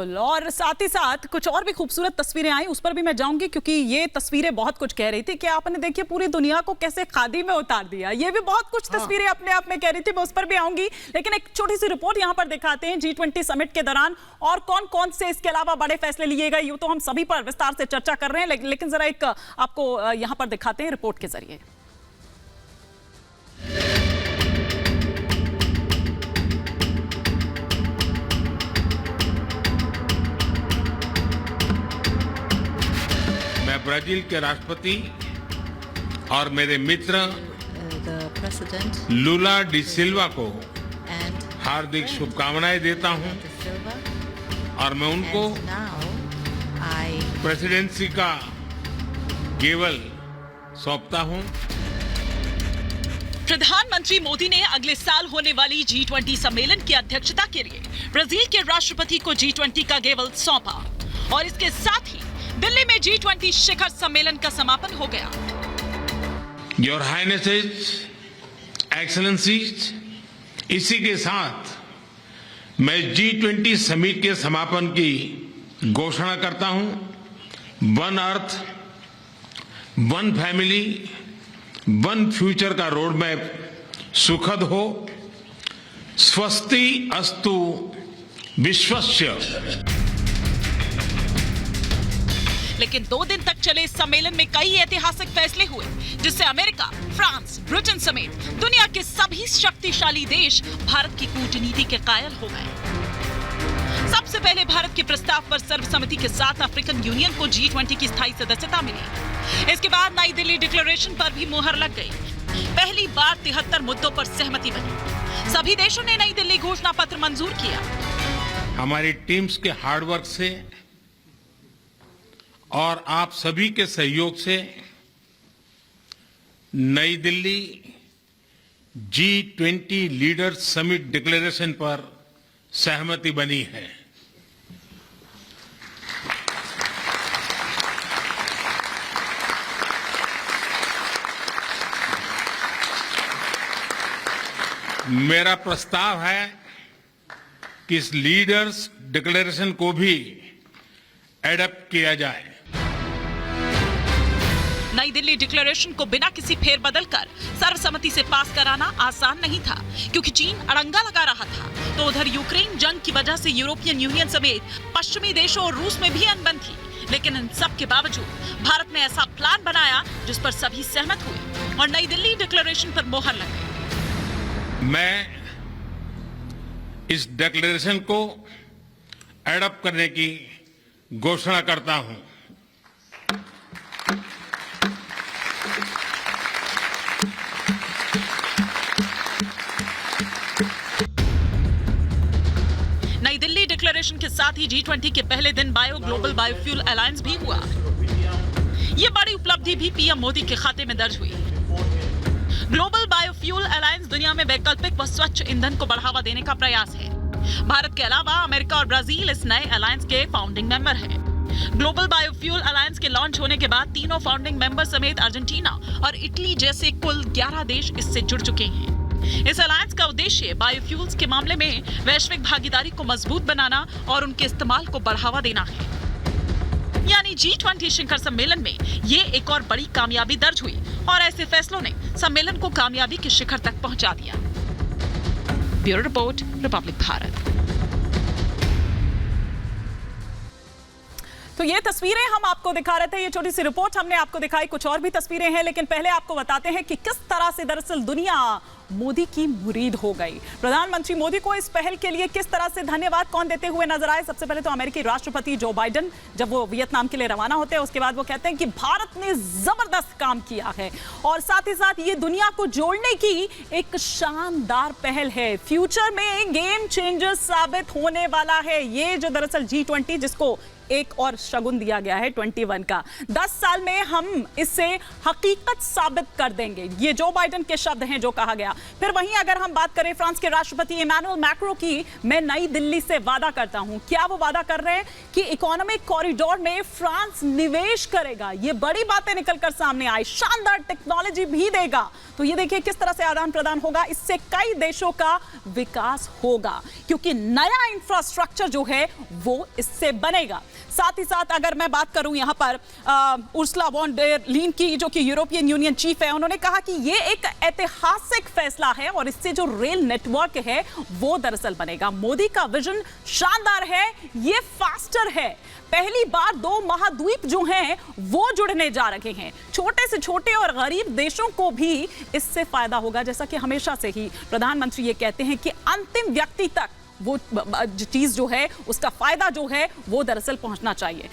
बिल्कुल, और साथ ही साथ कुछ और भी खूबसूरत तस्वीरें आई, उस पर भी मैं जाऊंगी क्योंकि ये तस्वीरें बहुत कुछ कह रही थी कि आपने देखिए पूरी दुनिया को कैसे खादी में उतार दिया। ये भी बहुत कुछ तस्वीरें अपने आप में कह रही थी, मैं उस पर भी आऊंगी। लेकिन एक छोटी सी रिपोर्ट यहाँ पर दिखाते हैं G20 समिट के दौरान और कौन कौन से इसके अलावा बड़े फैसले लिए गए। यूं तो हम सभी पर विस्तार से चर्चा कर रहे हैं, लेकिन जरा एक आपको यहाँ पर दिखाते हैं रिपोर्ट के जरिए। ब्राजील के राष्ट्रपति और मेरे मित्र लूला डी सिल्वा को हार्दिक शुभकामनाएं देता हूं और मैं उनको प्रेसिडेंसी का गेवल सौंपता हूं। प्रधानमंत्री मोदी ने अगले साल होने वाली G20 सम्मेलन की अध्यक्षता के लिए ब्राजील के राष्ट्रपति को G20 का गेवल सौंपा और इसके साथ ही दिल्ली में G20 शिखर सम्मेलन का समापन हो गया। योर हाइनेसेस, एक्सेलेंसीज, इसी के साथ मैं G20 समिट के समापन की घोषणा करता हूं। One earth, one family, one future का रोड मैप सुखद हो। स्वस्ति अस्तु विश्वस्य। लेकिन 2 दिन तक चले इस सम्मेलन में कई ऐतिहासिक फैसले हुए, जिससे अमेरिका, फ्रांस, ब्रिटेन समेत दुनिया के सभी शक्तिशाली देश भारत की कूटनीति के कायल हो गए। सबसे पहले भारत के प्रस्ताव पर सर्वसम्मति के साथ अफ्रीकन यूनियन को G20 की स्थायी सदस्यता मिली। इसके बाद नई दिल्ली डिक्लेरेशन पर भी मुहर लग गई। पहली बार 73 मुद्दों पर सहमति बनी। सभी देशों ने नई दिल्ली घोषणा पत्र मंजूर किया। हमारी टीम्स के हार्डवर्क से और आप सभी के सहयोग से नई Delhi G20 leaders summit declaration पर सहमति बनी है। मेरा प्रस्ताव है कि इस लीडर्स डिक्लेरेशन को भी एडॉप्ट किया जाए। नई दिल्ली डिक्लेरेशन को बिना किसी फेरबदल कर सर्वसम्मति से पास कराना आसान नहीं था, क्योंकि चीन अड़ंगा लगा रहा था। तो उधर यूक्रेन जंग की वजह से यूरोपियन यूनियन समेत पश्चिमी देशों और रूस में भी अनबन थी। लेकिन इन सब के बावजूद भारत ने ऐसा प्लान बनाया जिस पर सभी सहमत हुए और नई दिल्ली डिक्लेरेशन पर मोहर लग गई। मैं इस डिक्लेरेशन को एडॉप्ट करने की घोषणा करता हूं। नई दिल्ली डिक्लेरेशन के साथ ही G20 के पहले दिन ग्लोबल बायोफ्यूल अलायंस भी हुआ। यह बड़ी उपलब्धि भी पीएम मोदी के खाते में दर्ज हुई। ग्लोबल बायोफ्यूल अलायंस दुनिया में वैकल्पिक व स्वच्छ ईंधन को बढ़ावा देने का प्रयास है। भारत के अलावा अमेरिका और ब्राजील इस नए अलायंस के फाउंडिंग मेंबर हैं। ग्लोबल बायोफ्यूल अलायंस के लॉन्च होने के बाद तीनों फाउंडिंग मेंबर समेत अर्जेंटीना और इटली जैसे कुल 11 देश इससे जुड़ चुके हैं। इस अलायंस का उद्देश्य बायोफ्यूल्स के मामले में वैश्विक भागीदारी को मजबूत बनाना और उनके इस्तेमाल को बढ़ावा देना है। यानी G20 शिखर सम्मेलन में ये एक और बड़ी कामयाबी दर्ज हुई और ऐसे फैसलों ने सम्मेलन को कामयाबी के शिखर तक पहुंचा दिया। Bureau report, Republic Bharat. तो ये तस्वीरें हम आपको दिखा रहे थे, ये छोटी सी रिपोर्ट हमने आपको दिखाई। कुछ और भी तस्वीरें हैं, लेकिन पहले आपको बताते हैं कि किस तरह से दरअसल दुनिया मोदी की मुरीद हो गई। प्रधानमंत्री मोदी को इस पहल के लिए किस तरह से धन्यवाद कौन देते हुए नजर आए। सबसे पहले तो अमेरिकी राष्ट्रपति जो बाइडेन, जब वो वियतनाम के लिए रवाना होते हैं, उसके बाद वो कहते हैं कि भारत ने जबरदस्त काम किया है और साथ ही साथ ये दुनिया को जोड़ने की एक शानदार पहल है। फ्यूचर में गेम चेंजर साबित होने वाला है ये जो दरअसल G20, जिसको एक और शगुन दिया गया है 21 का। 10 साल में हम इससे हकीकत साबित कर देंगे, ये जो बाइडेन के शब्द हैं जो कहा गया। फिर वहीं अगर हम बात करें फ्रांस के राष्ट्रपति इमैनुअल मैक्रो की, मैं नई दिल्ली से वादा करता हूं। क्या वो वादा कर रहे हैं कि इकोनॉमिक कॉरिडोर में फ्रांस निवेश करेगा। ये बड़ी बातें निकलकर सामने आई, शानदार टेक्नोलॉजी भी देगा। तो ये देखिए किस तरह से आदान प्रदान होगा, इससे कई देशों का विकास होगा क्योंकि नया इंफ्रास्ट्रक्चर जो है वो इससे बनेगा। साथ ही साथ अगर मैं बात करूं यहां पर उर्सुला वॉन डेर लीन की, जो कि यूरोपियन यूनियन चीफ है, उन्होंने कहा कि ये एक ऐतिहासिक फैसला है और इससे जो रेल नेटवर्क है वो दरअसल बनेगा। मोदी का विजन शानदार है, ये फास्टर है। पहली बार 2 महाद्वीप जो हैं वो जुड़ने जा रहे हैं। छोटे से छोटे और गरीब देशों को भी इससे फायदा होगा। जैसा कि हमेशा से ही प्रधानमंत्री ये कहते हैं कि अंतिम व्यक्ति तक वो चीज जो है उसका फायदा जो है वो दरअसल पहुंचना चाहिए।